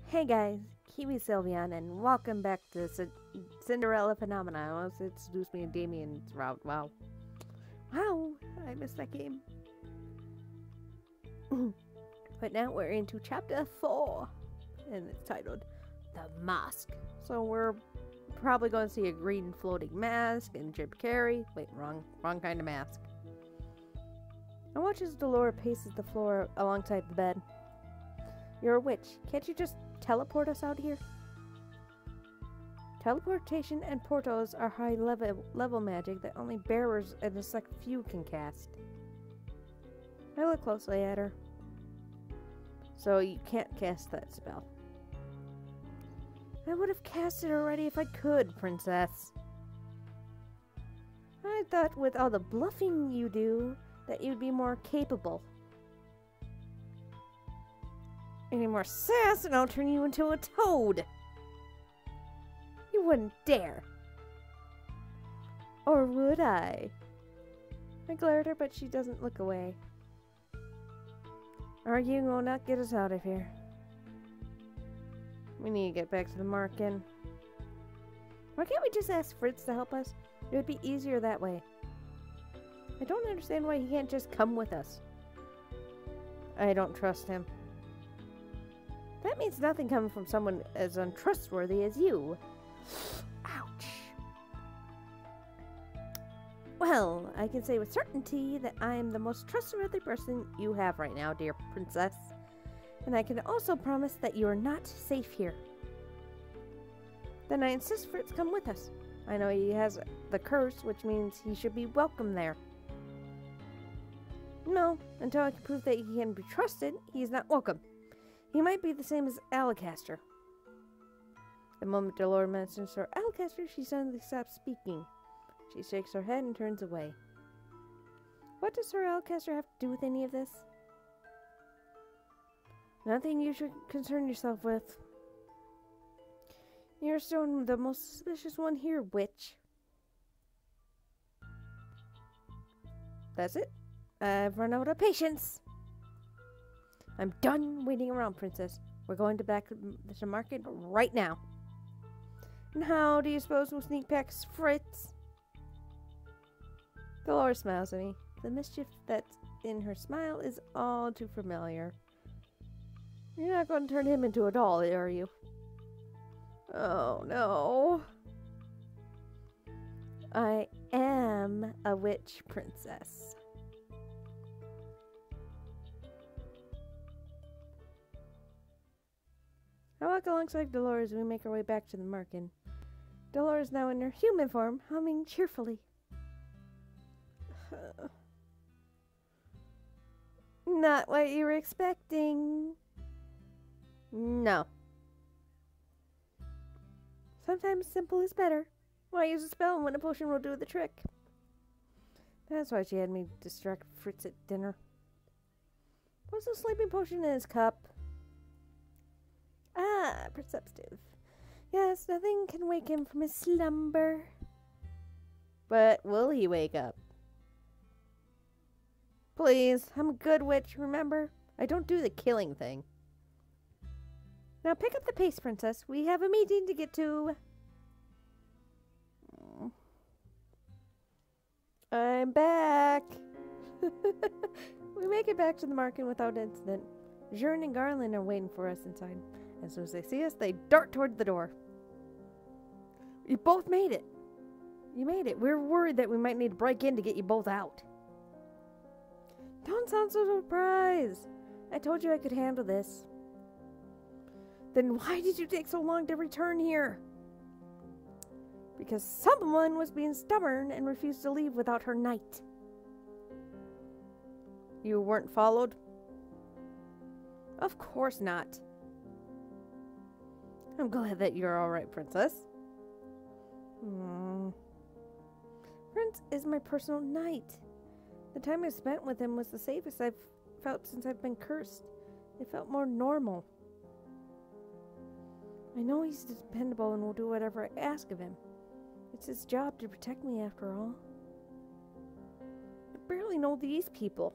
Hey guys, KiwiSylveon, and welcome back to Cinderella Phenomena. I almost introduced me to Damien's route. Wow. Wow, I missed that game. But now we're into chapter 4, and it's titled The Mask. So we're probably going to see a green floating mask and Jim Carrey. Wait, wrong kind of mask. I watch as Dolores paces the floor alongside the bed. You're a witch. Can't you just teleport us out here? Teleportation and portals are high level magic that only bearers and a select few can cast. I look closely at her. So you can't cast that spell. I would have cast it already if I could, princess. I thought with all the bluffing you do that you'd be more capable. Any more sass and I'll turn you into a toad. You wouldn't dare. Or would I? I glare at her, but she doesn't look away. Arguing will not get us out of here. We need to get back to the market. Why can't we just ask Fritz to help us? It would be easier that way. I don't understand why he can't just come with us. I don't trust him. That means nothing coming from someone as untrustworthy as you. Ouch. Well, I can say with certainty that I am the most trustworthy person you have right now, dear princess. And I can also promise that you are not safe here. Then I insist Fritz come with us. I know he has the curse, which means he should be welcome there. No, until I can prove that he can be trusted, he is not welcome. He might be the same as Alacaster. The moment Dolores mentions her Alacaster, she suddenly stops speaking. She shakes her head and turns away. What does Sir Alacaster have to do with any of this? Nothing you should concern yourself with. You're still the most suspicious one here, witch. That's it. I've run out of patience. I'm done waiting around, princess. We're going back to the market right now. And how do you suppose we'll sneak past Fritz? Dolores smiles at me. The mischief that's in her smile is all too familiar. You're not going to turn him into a doll, are you? Oh, no. I am a witch princess. I walk alongside Dolores and we make our way back to the market. Dolores, now in her human form, humming cheerfully. Not what you were expecting. No. Sometimes simple is better. Why use a spell when a potion will do the trick? That's why she had me distract Fritz at dinner. What's the sleeping potion in his cup? Ah, perceptive. Yes, nothing can wake him from his slumber. But will he wake up? Please, I'm a good witch, remember? I don't do the killing thing. Now pick up the pace, princess. We have a meeting to get to. I'm back. We make it back to the market without incident. Jeanne and Garland are waiting for us inside. As soon as they see us, they dart toward the door. You both made it. You made it. We were worried that we might need to break in to get you both out. Don't sound so surprised. I told you I could handle this. Then why did you take so long to return here? Because someone was being stubborn and refused to leave without her knight. You weren't followed? Of course not. I'm glad that you're alright, princess. Prince is my personal knight. The time I spent with him was the safest I've felt since I've been cursed. It felt more normal. I know he's dependable and will do whatever I ask of him. It's his job to protect me after all. I barely know these people.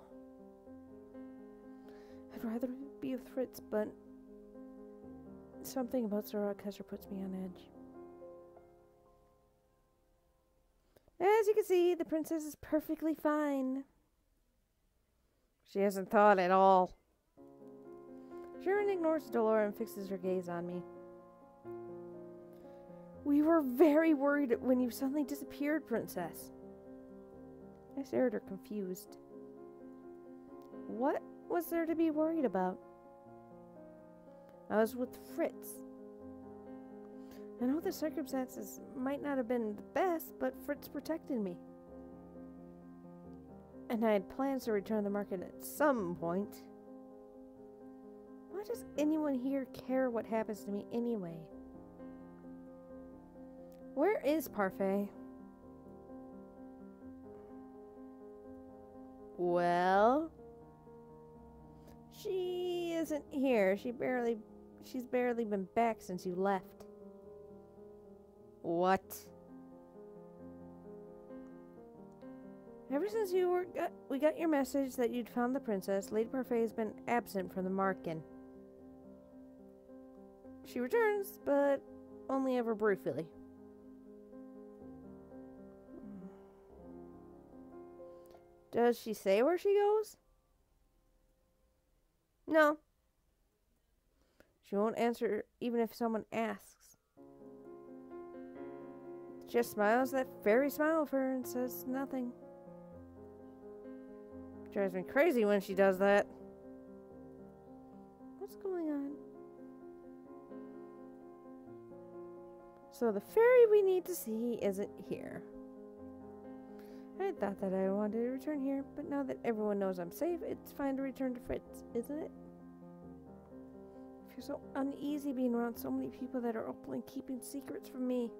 I'd rather be with Fritz, but Something about Sir Alcester puts me on edge. As you can see, the princess is perfectly fine. She hasn't thought at all. Sharon ignores Dolores and fixes her gaze on me. We were very worried when you suddenly disappeared, Princess. I stared at her, confused. What was there to be worried about? I was with Fritz. I know the circumstances might not have been the best, but Fritz protected me. And I had plans to return to the market at some point. Why does anyone here care what happens to me anyway? Where is Parfait? Well, she isn't here. She's barely been back since you left. What? Ever since we got your message that you'd found the princess, Lady Parfait has been absent from the market. She returns, but only ever briefly. Does she say where she goes? No. She won't answer even if someone asks. Just smiles that fairy smile of her and says nothing. Drives me crazy when she does that. What's going on? So the fairy we need to see isn't here. I thought that I wanted to return here, but now that everyone knows I'm safe, it's fine to return to Fritz, isn't it? I feel so uneasy being around so many people that are openly keeping secrets from me.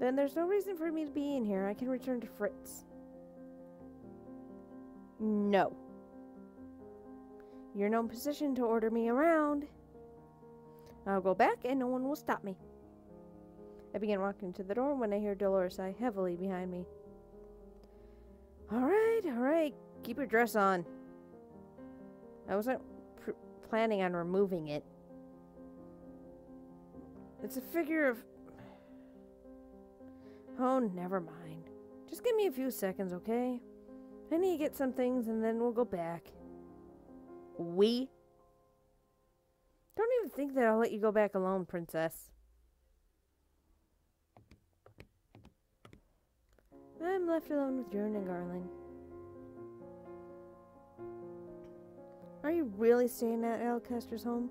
Then there's no reason for me to be in here. I can return to Fritz. No. You're in no position to order me around. I'll go back and no one will stop me. I begin walking to the door when I hear Dolores sigh heavily behind me. All right. Keep your dress on. I wasn't planning on removing it. It's a figure of... Oh, never mind. Just give me a few seconds, okay? I need to get some things and then we'll go back. We? Don't even think that I'll let you go back alone, Princess. I'm left alone with Jern and Garland. Are you really staying at Alcaster's home?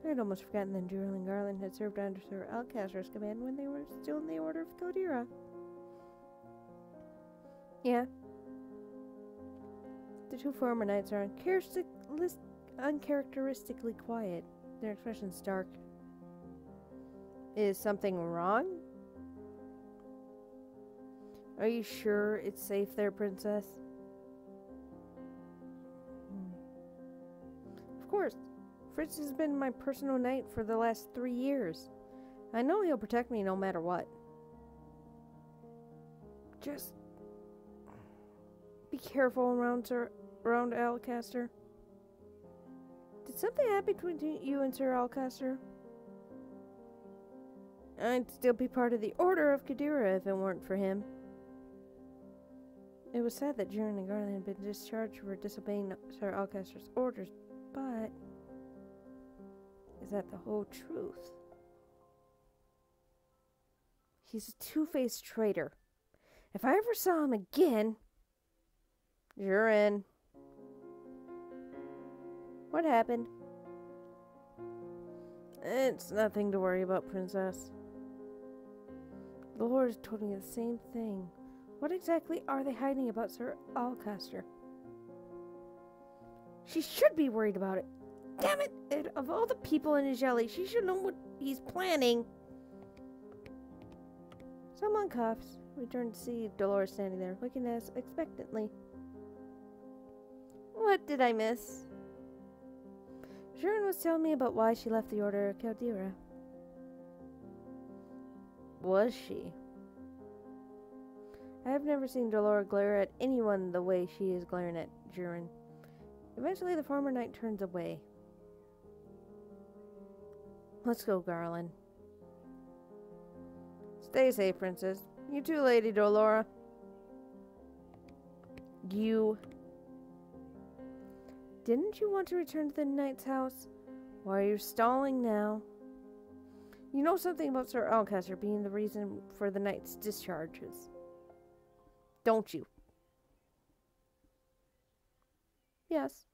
I'd almost forgotten that Jern and Garland had served under Sir Alcaster's command when they were still in the Order of Kodira. Yeah. The two former knights are uncharacteristically quiet. Their expressions dark. Is something wrong? Are you sure it's safe there, Princess? Of course. Fritz has been my personal knight for the last 3 years. I know he'll protect me no matter what. Just be careful around Alcaster. Did something happen between you and Sir Alcaster? I'd still be part of the Order of Kodira if it weren't for him. It was said that Jern and Garland had been discharged for disobeying Sir Alcaster's orders, but is that the whole truth? He's a two-faced traitor. If I ever saw him again... Jern. What happened? It's nothing to worry about, Princess. The Lord told me the same thing. What exactly are they hiding about Sir Alcaster? She should be worried about it. Damn it! Of all the people in Angielle, she should know what he's planning. Someone coughs. We turn to see Dolores standing there, looking at us expectantly. What did I miss? Jern was telling me about why she left the Order of Kodira. Was she? I have never seen Dolores glare at anyone the way she is glaring at Jern. Eventually, the former knight turns away. Let's go, Garland. Stay safe, Princess. You too, Lady Dolora. You... Didn't you want to return to the knight's house? Why are you stalling now? You know something about Sir Alcaster being the reason for the knight's discharges. Don't you? Yes.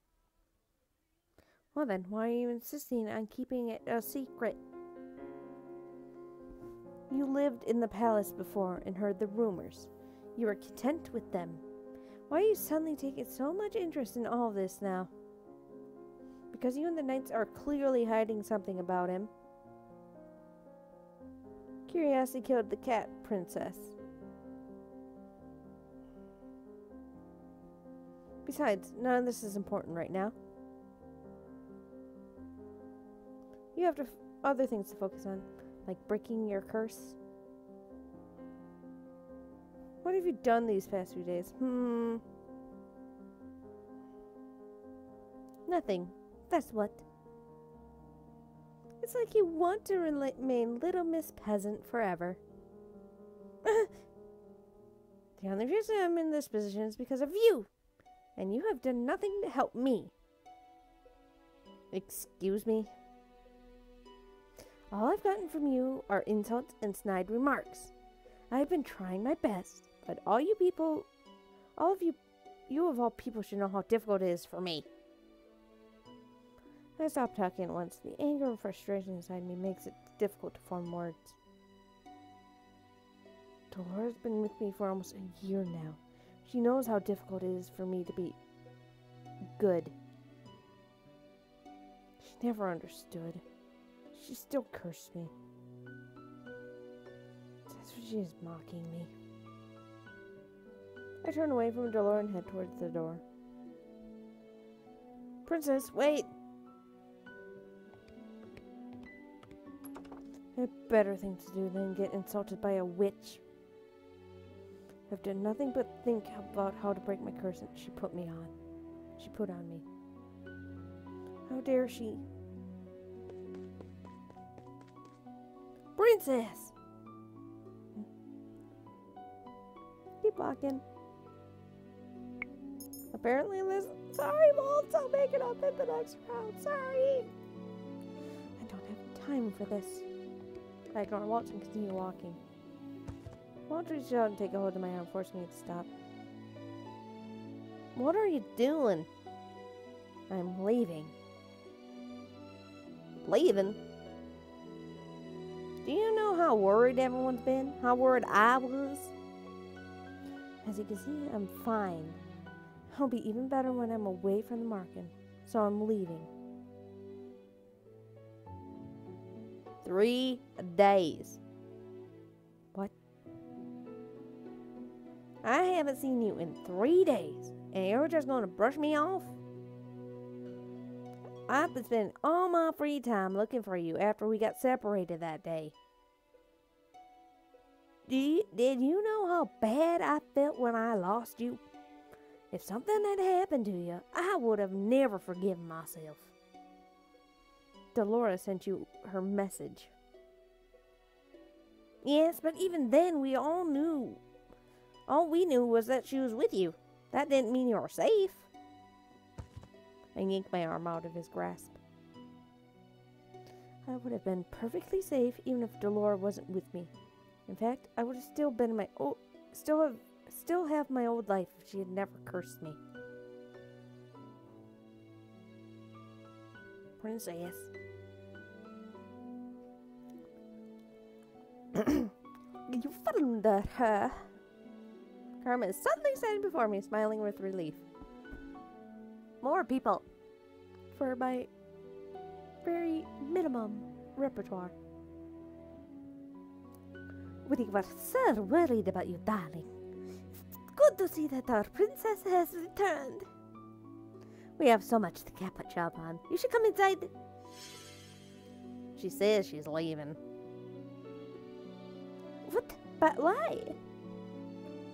Well then, why are you insisting on keeping it a secret? You lived in the palace before and heard the rumors. You were content with them. Why are you suddenly taking so much interest in all this now? Because you and the knights are clearly hiding something about him. Curiosity killed the cat, Princess. Besides, none of this is important right now. You have other things to focus on, like breaking your curse. What have you done these past few days? Nothing. That's what. It's like you want to remain Little Miss Peasant forever. The only reason I'm in this position is because of you. And you have done nothing to help me. Excuse me? All I've gotten from you are insults and snide remarks. I've been trying my best, but all of you of all people should know how difficult it is for me. I stopped talking at once. The anger and frustration inside me makes it difficult to form words. Dolora's been with me for almost a year now. She knows how difficult it is for me to be good. She never understood. She still cursed me. That's what she is, mocking me. I turn away from Dolora and head towards the door. Princess, wait! I have better things to do than get insulted by a witch. I've done nothing but think about how to break my curse that she put on me. How dare she? Princess! Keep walking. Apparently this... Sorry, Wolves, I'll make it up in the next round. Sorry! I don't have time for this. I ignore Waltz and continue walking. Waltz reached out and take a hold of my arm, forcing me to stop. What are you doing? I'm leaving. Leaving? Do you know how worried everyone's been? How worried I was? As you can see, I'm fine. I'll be even better when I'm away from the market, so I'm leaving. 3 days. What? I haven't seen you in 3 days, and you're just going to brush me off? I've been spending all my free time looking for you after we got separated that day. Did you know how bad I felt when I lost you? If something had happened to you, I would have never forgiven myself. Dolora sent you her message. Yes, but even then we all knew. All we knew was that she was with you. That didn't mean you were safe. I yanked my arm out of his grasp. I would have been perfectly safe even if Dolora wasn't with me. In fact, I would have still been in my still have my old life if she had never cursed me. Princess. You found her. Carmen is suddenly standing before me, smiling with relief. More people. For my very minimum repertoire. We were so worried about you, darling. It's good to see that our princess has returned. We have so much to catch up on. You should come inside. She says she's leaving. What? But why?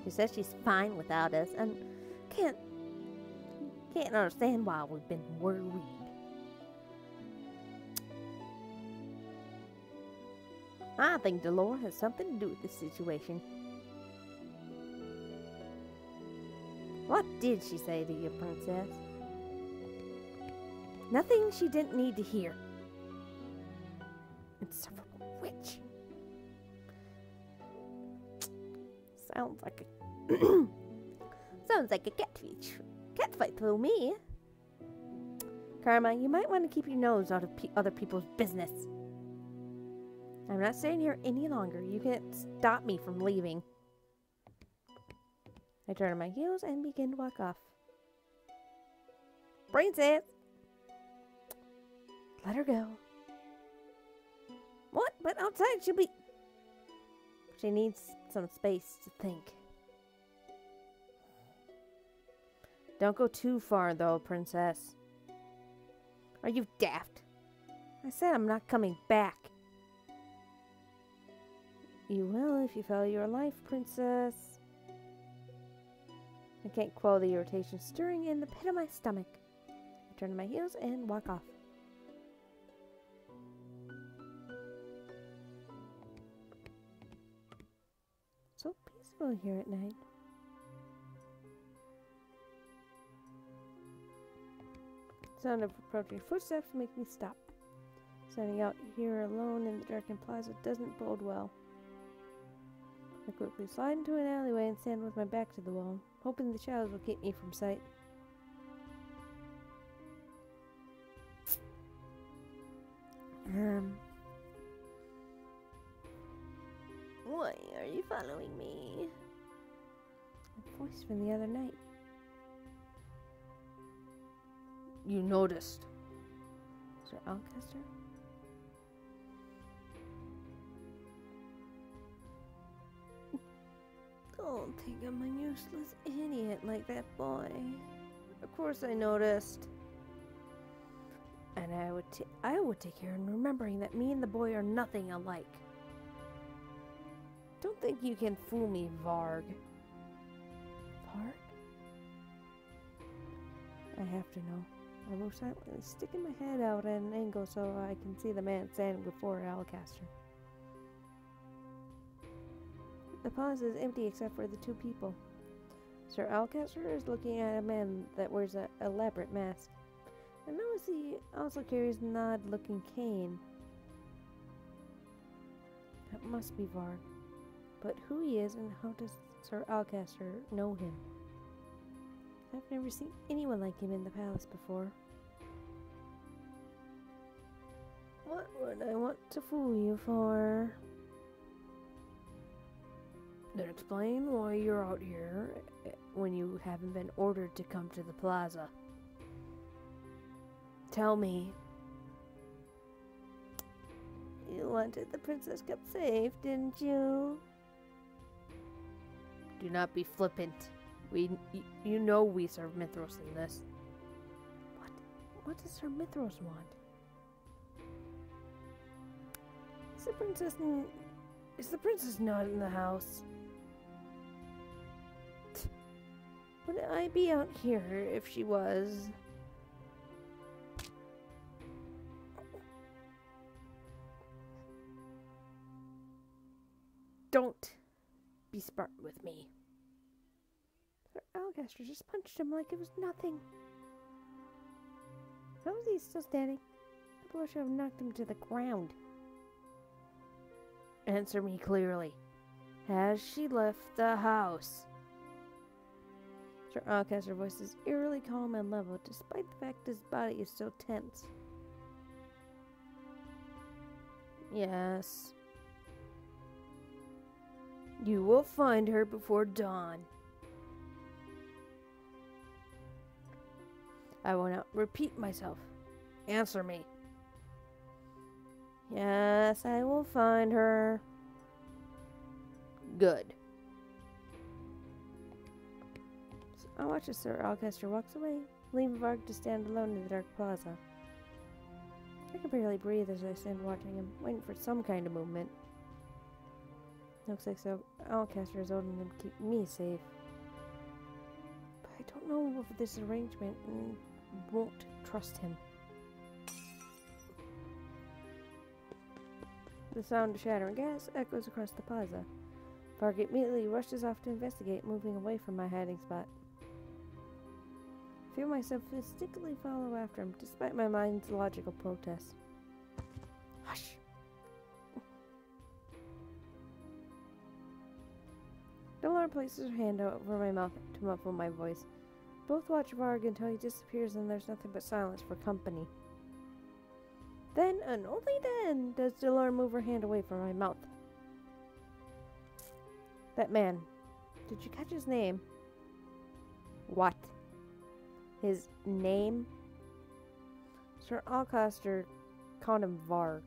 She says she's fine without us and can't understand why we've been worried. I think Delore has something to do with this situation. What did she say to you, Princess? Nothing she didn't need to hear. Insufferable witch. Sounds like a sounds like a cat fight through me. Karma, you might want to keep your nose out of other people's business. I'm not staying here any longer. You can't stop me from leaving. I turn on my heels and begin to walk off. Princess! Let her go. What? But outside she'll be... She needs some space to think. Don't go too far, though, Princess. Are you daft? I said I'm not coming back. You will if you follow your life, Princess. I can't quell the irritation stirring in the pit of my stomach. I turn to my heels and walk off. So peaceful here at night. The sound of approaching footsteps makes me stop. Standing out here alone in the darkened plaza doesn't bode well. I quickly slide into an alleyway and stand with my back to the wall, hoping the shadows will keep me from sight. Why are you following me? A voice from the other night. You noticed. Sir Alcaster? Don't think I'm a useless idiot like that boy. Of course I noticed. And I would take care in remembering that me and the boy are nothing alike. Don't think you can fool me, Varg. Varg? I have to know. I will silently sticking my head out at an angle so I can see the man standing before Alcaster. The plaza is empty except for the two people. Sir Alcaster is looking at a man that wears an elaborate mask. I notice he also carries an odd-looking cane. That must be Varg. But who he is and how does Sir Alcaster know him? I've never seen anyone like him in the palace before. What would I want to fool you for? Then explain why you're out here when you haven't been ordered to come to the plaza. Tell me. You wanted the princess cup safe, didn't you? Do not be flippant. You know we serve Mithros in this. What does Sir Mithros want? Is the princess not in the house? Would I be out here if she was? Don't be smart with me. Sir Alcaster just punched him like it was nothing. How is he still standing? I believe I should have knocked him to the ground. Answer me clearly. Has she left the house? Sir Alcaster's voice is eerily calm and level, despite the fact his body is still tense. Yes. You will find her before dawn. I will not repeat myself. Answer me. Yes, I will find her. Good. So I watch as Sir Alcaster walks away, leaving Varg to stand alone in the dark plaza. I can barely breathe as I stand watching him, waiting for some kind of movement. Looks like Sir Alcaster is holding him to keep me safe. But I don't know of this arrangement and won't trust him. The sound of shattering glass echoes across the plaza. Varg immediately rushes off to investigate, moving away from my hiding spot. I feel myself instinctively follow after him, despite my mind's logical protest. Hush! Delora places her hand over my mouth to muffle my voice. Both watch Varg until he disappears and there's nothing but silence for company. Then, and only then, does Delora move her hand away from my mouth. That man. Did you catch his name? What? His name? Sir Alcaster called him Varg.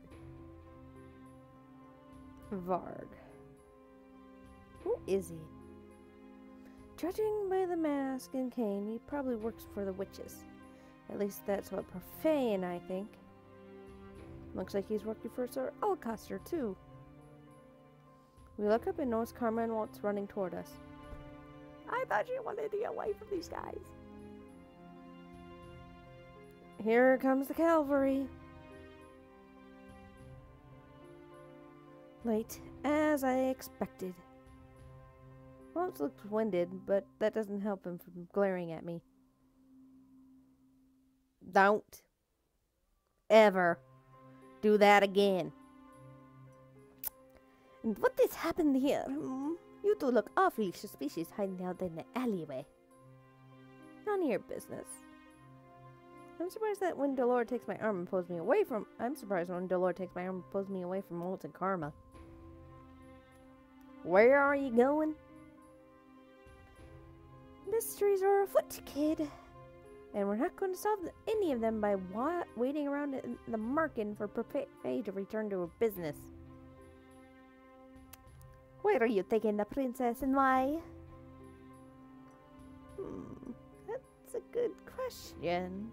Varg. Who is he? Judging by the mask and cane, he probably works for the witches. At least that's what Parfait and I think. Looks like he's working for Sir Alcaster, too. We look up and notice Karma and Walt's running toward us. I thought you wanted to get away from these guys. Here comes the cavalry. Late, as I expected. Walt looks winded, but that doesn't help him from glaring at me. Don't ever do that again. And what has happened here? You two look awfully suspicious hiding out in the alleyway. None of your business. I'm surprised when Delora takes my arm and pulls me away from Walt and Karma. Where are you going? Mysteries are afoot, kid. And we're not going to solve any of them by waiting around in the market for Parfait to return to her business. Where are you taking the princess and why? That's a good question.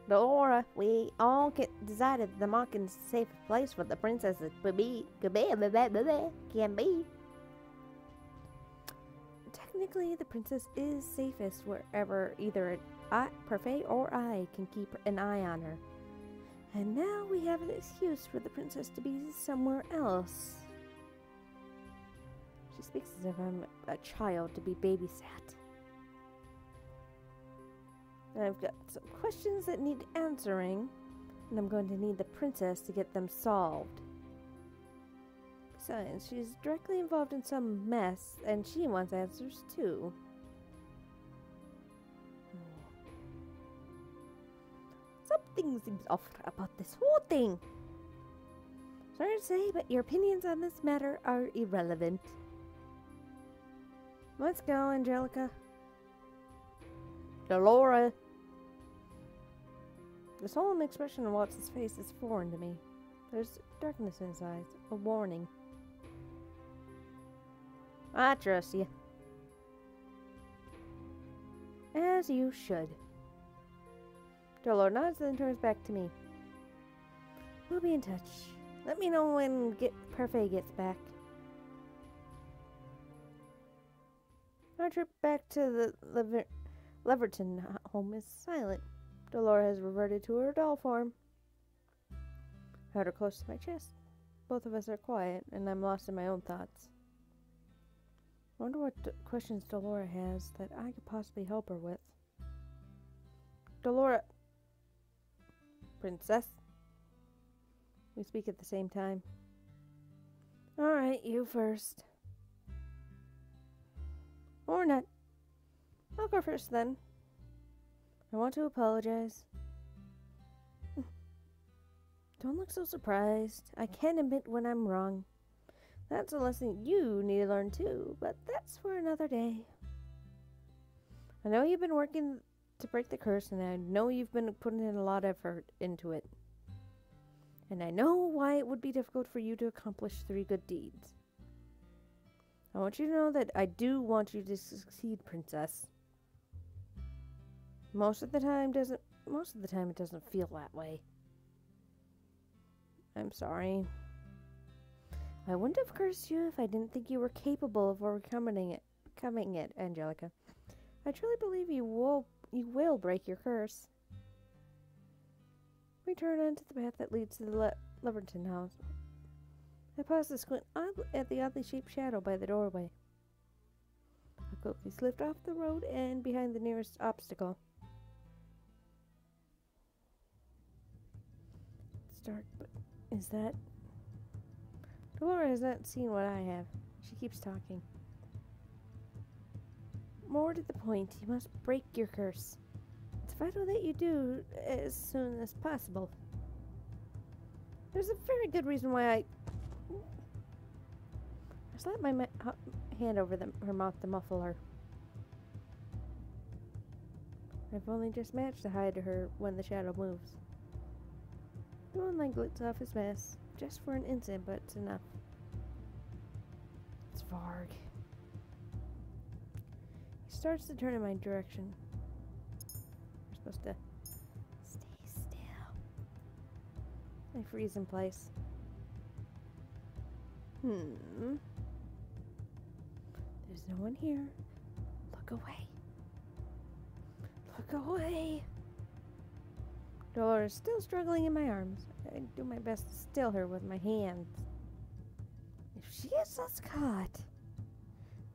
Delora, we all decided the market's a safe place for the princess can be. Technically, the princess is safest wherever either Parfait or I can keep an eye on her. And now we have an excuse for the princess to be somewhere else. She speaks as if I'm a child to be babysat. I've got some questions that need answering, and I'm going to need the princess to get them solved. Besides, she's directly involved in some mess, and she wants answers too. Something seems off about this whole thing. Sorry to say, but your opinions on this matter are irrelevant. Let's go, Angelica. Delora. The solemn expression on Walt's face is foreign to me. There's darkness in his eyes, a warning. I trust you. As you should. Delora nods and turns back to me. We'll be in touch. Let me know when Parfait gets back. Our trip back to the Leverton home is silent. Delora has reverted to her doll form. I held her close to my chest. Both of us are quiet, and I'm lost in my own thoughts. I wonder what questions Delora has that I could possibly help her with. Delora. Princess. We speak at the same time. Alright, you first. Or not. I'll go first then. I want to apologize. Don't look so surprised. I can admit when I'm wrong. That's a lesson you need to learn too, but that's for another day. I know you've been working to break the curse, and I know you've been putting in a lot of effort into it. And I know why it would be difficult for you to accomplish 3 good deeds. I want you to know that I do want you to succeed, Princess. Most of the time it doesn't feel that way. I'm sorry. I wouldn't have cursed you if I didn't think you were capable of overcoming it, Angelica. I truly believe you will break your curse. We turn onto the path that leads to the Leverton house. I paused to squint at the oddly shaped shadow by the doorway. I quickly slipped off the road and behind the nearest obstacle. It's dark, but is that... Delora has not seen what I have. She keeps talking. More to the point, you must break your curse. It's vital that you do as soon as possible. There's a very good reason why I slapped my hand over her mouth to muffle her. I've only just managed to hide her when the shadow moves. The moonlight glitz off his mask, just for an instant, but it's enough. It's Varg. He starts to turn in my direction. We're supposed to stay still. I freeze in place. There's no one here. Look away. Look away. Dolores is still struggling in my arms. I do my best to still her with my hands. If she gets us caught,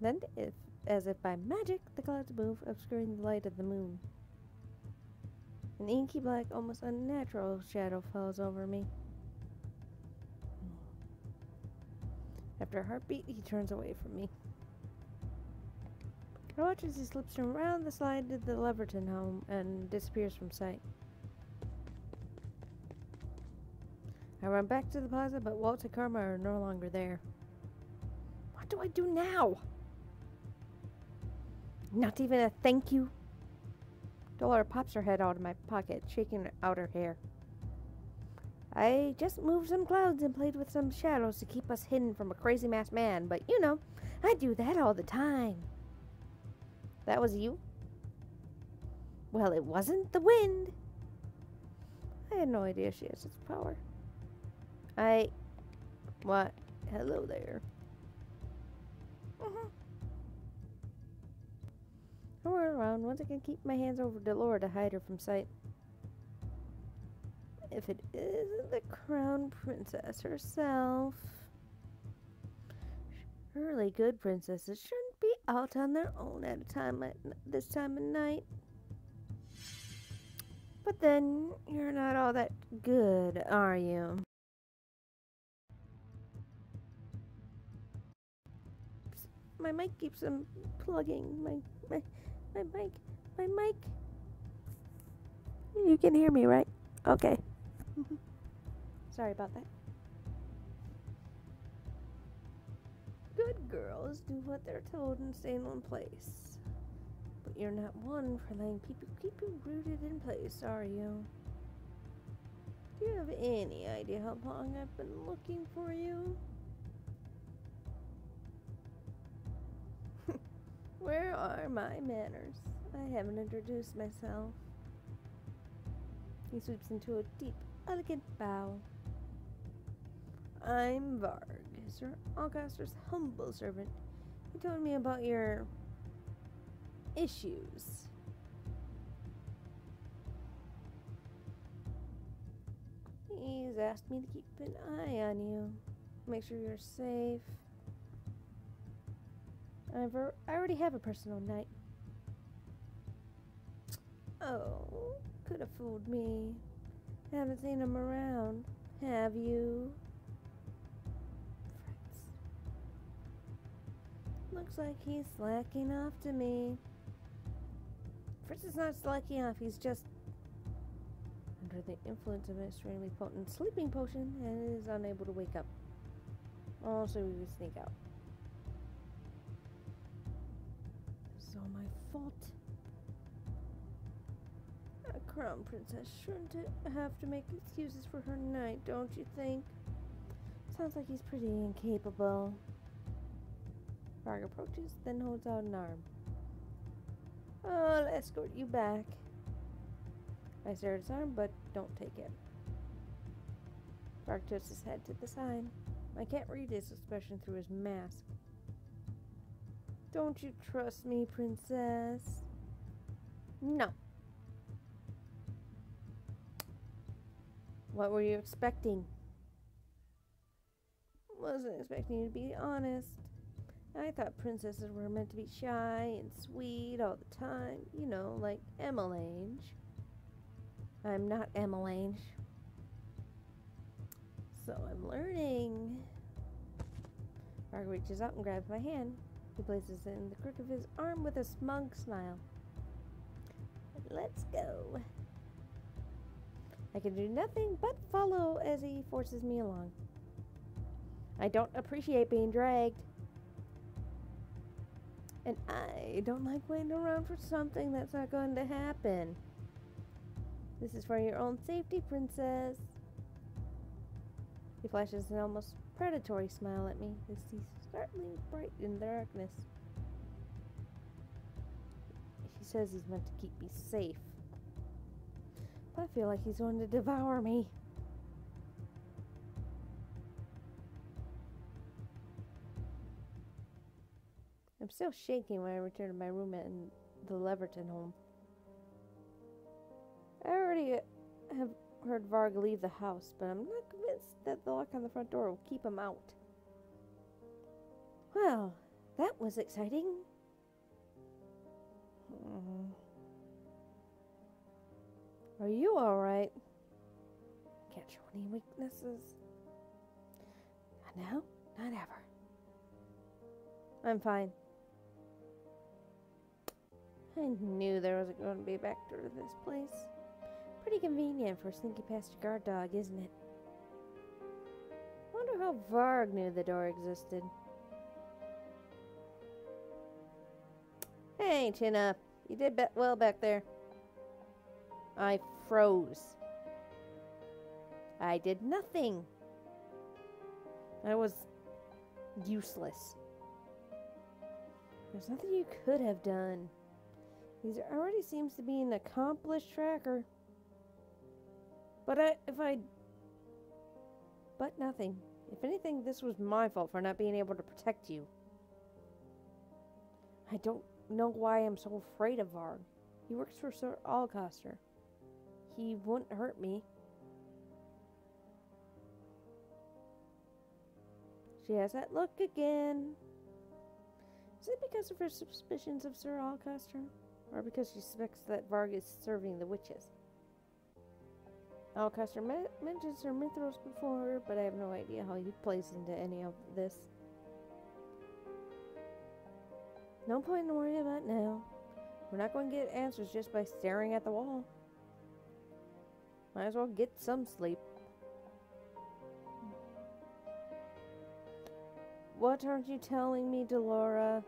then as if by magic, the clouds move, obscuring the light of the moon. An inky black, almost unnatural shadow falls over me. After a heartbeat, he turns away from me. I watch as he slips around the slide to the Leverton home and disappears from sight. I run back to the plaza, but Walt and Karma are no longer there. What do I do now? Not even a thank you? Dolores pops her head out of my pocket, shaking out her hair. I just moved some clouds and played with some shadows to keep us hidden from a crazy masked man, but you know, I do that all the time. That was you? Well, it wasn't the wind. I had no idea she has such power. What? Hello there. I whirl around once I can keep my hands over Delora to hide her from sight. If it isn't the crown princess herself. Surely good princesses shouldn't be out on their own at this time of night. But then, you're not all that good, are you? My mic keeps unplugging. My mic. You can hear me, right? Okay. Sorry about that. Good girls do what they're told and stay in one place. But you're not one for letting people keep you rooted in place, are you? Do you have any idea how long I've been looking for you? Where are my manners? I haven't introduced myself. He sweeps into a deep, elegant bow. I'm Varg, Sir Auguster's humble servant. He told me about your issues. He's asked me to keep an eye on you, make sure you're safe. I already have a personal knight. Oh, could have fooled me. Haven't seen him around, have you? Fritz. Looks like he's slacking off to me. Fritz is not slacking off, he's just under the influence of an extremely potent sleeping potion and is unable to wake up. Also, we would sneak out. This is all my fault. A crown princess shouldn't have to make excuses for her knight, don't you think? Sounds like he's pretty incapable. Varg approaches, then holds out an arm. I'll escort you back. I stare at his arm, but don't take it. Varg tilts his head to the side. I can't read his expression through his mask. Don't you trust me, princess? No. What were you expecting? wasn't expecting you to be honest. I thought princesses were meant to be shy and sweet all the time. You know, like Emmelange. I'm not Emmelange. So I'm learning. Varg reaches out and grabs my hand. He places it in the crook of his arm with a smug smile. Let's go. I can do nothing but follow as he forces me along. I don't appreciate being dragged. And I don't like waiting around for something that's not going to happen. This is for your own safety, princess. He flashes an almost predatory smile at me as he's startling bright in the darkness. He says he's meant to keep me safe. But I feel like he's going to devour me. I'm still shaking when I return to my room in the Leverton home. I already have heard Varg leave the house, but I'm not convinced that the lock on the front door will keep him out. Well, that was exciting. Are you alright? Can't show any weaknesses. Not now, not ever. I'm fine. I knew there wasn't going to be a back door to this place. Pretty convenient for a sneaky past your guard dog, isn't it? Wonder how Varg knew the door existed. Hey, chin up. You did well back there. I froze. I did nothing. I was useless. There's nothing you could have done. He already seems to be an accomplished tracker. But nothing. If anything, this was my fault for not being able to protect you. I don't know why I'm so afraid of Varg. He works for Sir Alcaster. He wouldn't hurt me. She has that look again. Is it because of her suspicions of Sir Alcaster? Or because she suspects that Varg is serving the witches? Alcaster mentioned Sir Mithros before, but I have no idea how he plays into any of this. No point in worrying about now. We're not going to get answers just by staring at the wall. Might as well get some sleep. What aren't you telling me, Delora?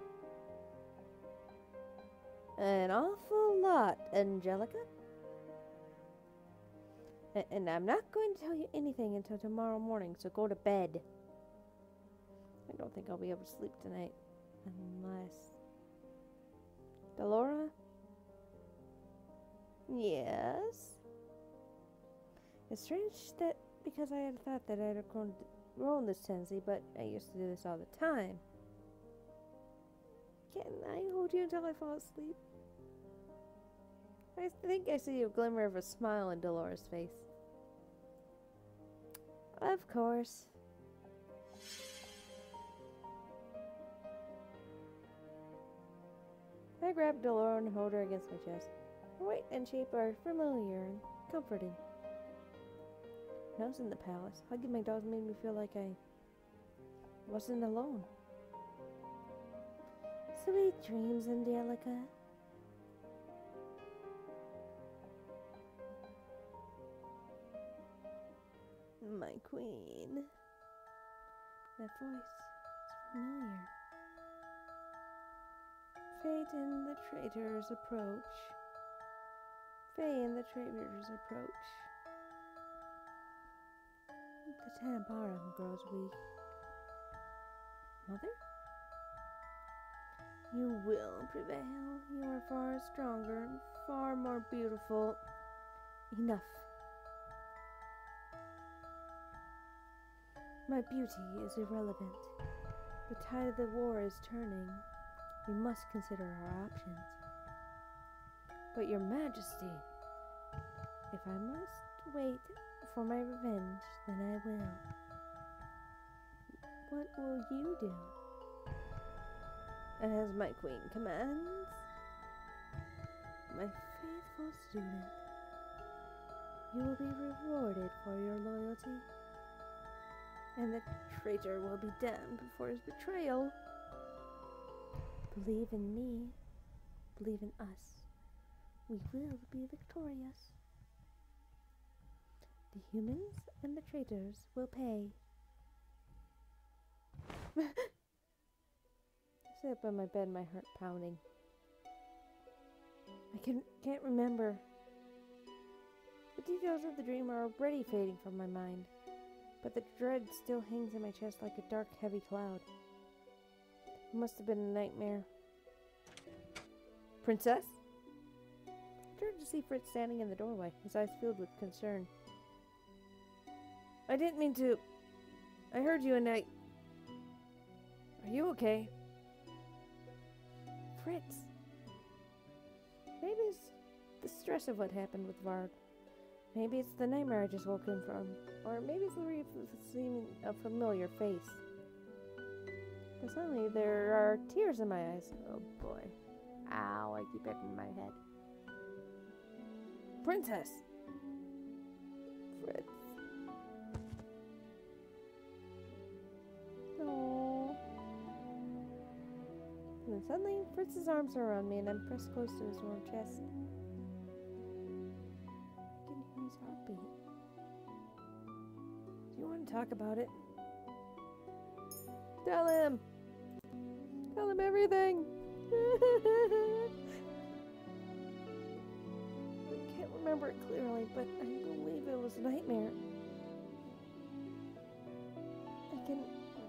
An awful lot, Angelica. And I'm not going to tell you anything until tomorrow morning, so go to bed. I don't think I'll be able to sleep tonight. Unless... Delora? Yes? It's strange that because I had thought that I had grown this tendency, but I used to do this all the time. Can I hold you until I fall asleep? I think I see a glimmer of a smile in Delora's face. Of course. I grab Delora and hold her against my chest. Her weight and shape are familiar and comforting. When I was in the palace, hugging my dolls made me feel like I wasn't alone. Sweet dreams, Angelica. My queen. That voice is familiar. Fate and the traitors approach. Faye and the traitors approach. The Tambarum grows weak. Mother? You will prevail. You are far stronger and far more beautiful. Enough. My beauty is irrelevant. The tide of the war is turning. We must consider our options. But your majesty, if I must wait for my revenge, then I will. What will you do? As my queen commands, my faithful student, you will be rewarded for your loyalty, and the traitor will be damned for his betrayal. Believe in me, believe in us. We will be victorious. The humans and the traitors will pay. I sit up on my bed, my heart pounding. I can't remember. The details of the dream are already fading from my mind, but the dread still hangs in my chest like a dark, heavy cloud. It must have been a nightmare. Princess? I turned to see Fritz standing in the doorway, his eyes filled with concern. I didn't mean to. I heard you and I... Are you okay? Fritz. Maybe it's the stress of what happened with Varg. Maybe it's the nightmare I just woke him from. Or maybe it's the seeing a familiar face. But suddenly there are tears in my eyes. Oh boy. Ow, I keep hitting my head. Princess! Fritz. Aww. And then suddenly, Fritz's arms are around me and I'm pressed close to his warm chest. I can hear his heartbeat. Do you want to talk about it? Tell him! Tell him everything! I can't remember it clearly, but I believe it was a nightmare. I can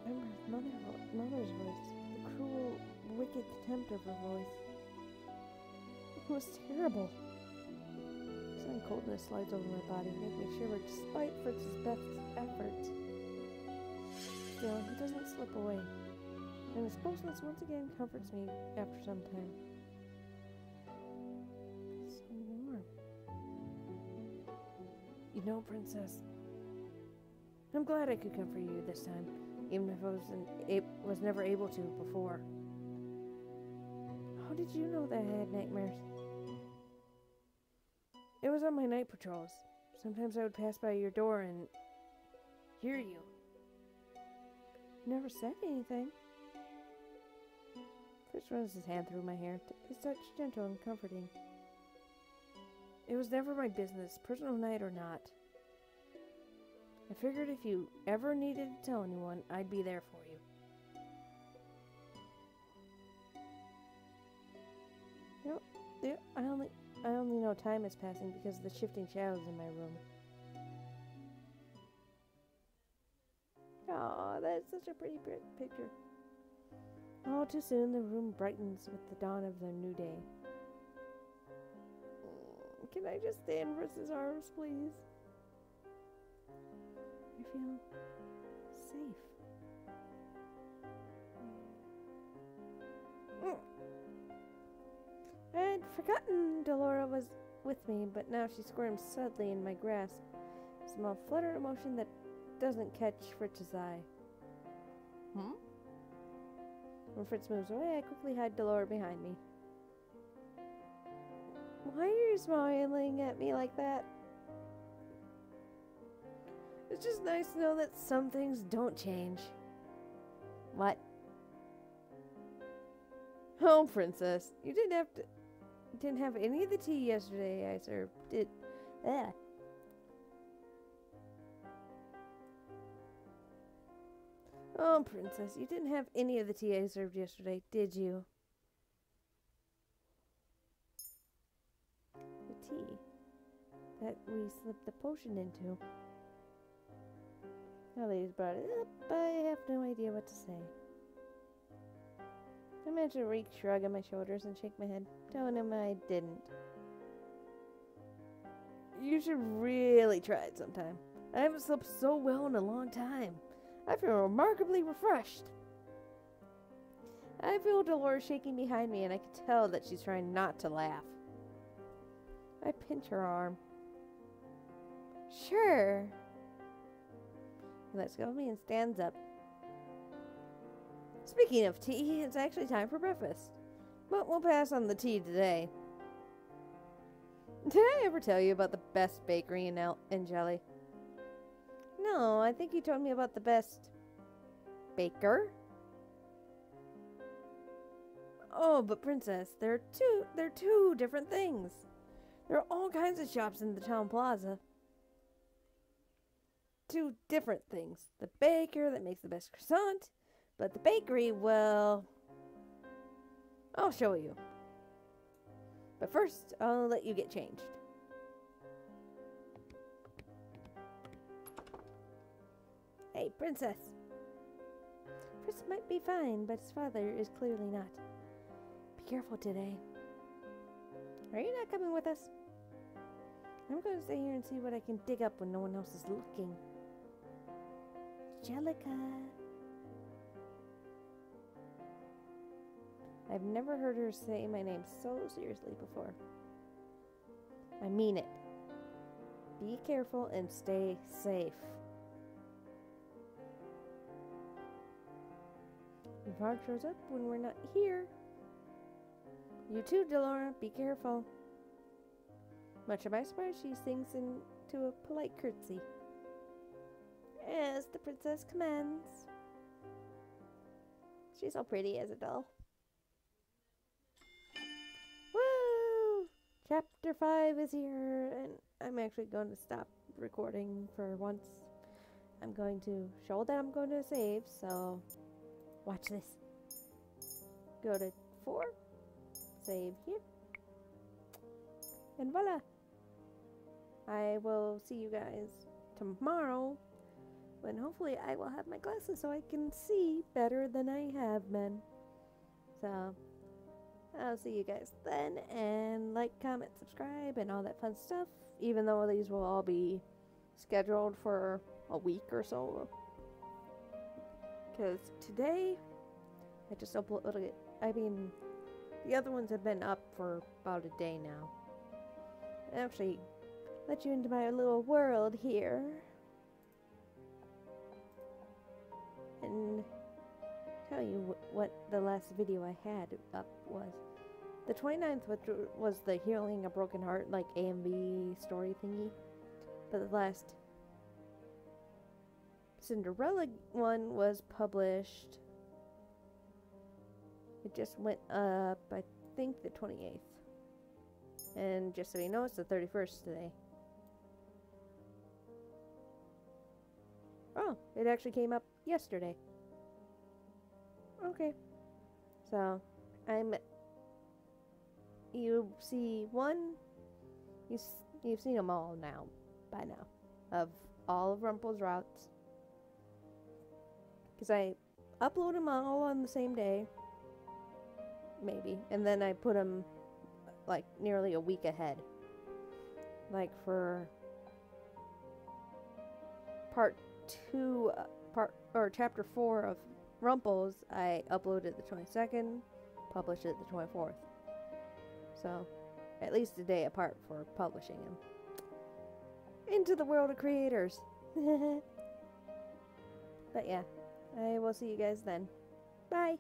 remember his mother's voice, the cruel, wicked contempt of her voice. It was terrible. Some coldness slides over my body, making me shiver despite Fritz's best efforts. Still, he doesn't slip away, and his closeness once again comforts me after some time. It's so warm. You know, Princess, I'm glad I could comfort you this time, even if I was never able to before. How did you know that I had nightmares? It was on my night patrols. Sometimes I would pass by your door and hear you. You never said anything. Fritz runs his hand through my hair, his touch gentle and comforting. It was never my business, personal night or not. I figured if you ever needed to tell anyone, I'd be there for you. I only know time is passing because of the shifting shadows in my room. Aw, that's such a pretty picture. All too soon, the room brightens with the dawn of the new day. Can I just stay in Fritz's arms, please? I feel safe. I'd forgotten Delora was with me, but now she squirms subtly in my grasp. A small flutter of emotion that doesn't catch Fritz's eye. When Fritz moves away, I quickly hide Delora behind me. Why are you smiling at me like that? It's just nice to know that some things don't change. What? Oh, Princess, you didn't have any of the tea yesterday I served, did? Oh, Princess, you didn't have any of the tea I served yesterday, did you? The tea that we slipped the potion into. Now ladies brought it up, I have no idea what to say. I managed a weak shrug on my shoulders and shake my head, telling him I didn't. You should really try it sometime. I haven't slept so well in a long time. I feel remarkably refreshed. I feel Delora shaking behind me, and I can tell that she's trying not to laugh. I pinch her arm. Sure. He lets go of me and stands up. Speaking of tea, it's actually time for breakfast. But we'll pass on the tea today. Did I ever tell you about the best bakery in Angielle? No, I think you told me about the best baker. Oh, but Princess, they're two different things. There are all kinds of shops in the town plaza. Two different things. The baker that makes the best croissant, but the bakery, well, I'll show you. But first, I'll let you get changed. Hey, Princess. Fritz might be fine, but his father is clearly not. Be careful today. Are you not coming with us? I'm going to stay here and see what I can dig up when no one else is looking. Angelica. I've never heard her say my name so seriously before. I mean it. Be careful and stay safe. The frog shows up when we're not here. You too, Delora. Be careful. Much to my surprise, she sinks into a polite curtsy. As the princess commands. She's so pretty as a doll. Woo! Chapter 5 is here, and I'm actually going to stop recording for once. I'm going to show that I'm going to save, so watch this. Go to 4, save here, and voila! I will see you guys tomorrow, when hopefully I will have my glasses so I can see better than I have been. So, I'll see you guys then, and like, comment, subscribe, and all that fun stuff, even though these will all be scheduled for a week or so. Because today, I just uploaded it. I mean, the other ones have been up for about a day now. Actually, let you into my little world here. And tell you what the last video I had up was. The 29th, which was the Healing a Broken Heart, like A and B story thingy. But the last Cinderella one was published. It just went up, I think, the 28th. And just so you know, it's the 31st today. Oh, it actually came up yesterday. Okay. So, you see one, you've seen them all now, by now, of all of Rumple's routes. Because I upload them all on the same day, maybe, and then I put them, like, nearly a week ahead. Like, for chapter 4 of Rumple's, I uploaded the 22nd, published it the 24th. So, at least a day apart for publishing them. Into the world of creators. But yeah, I will see you guys then. Bye!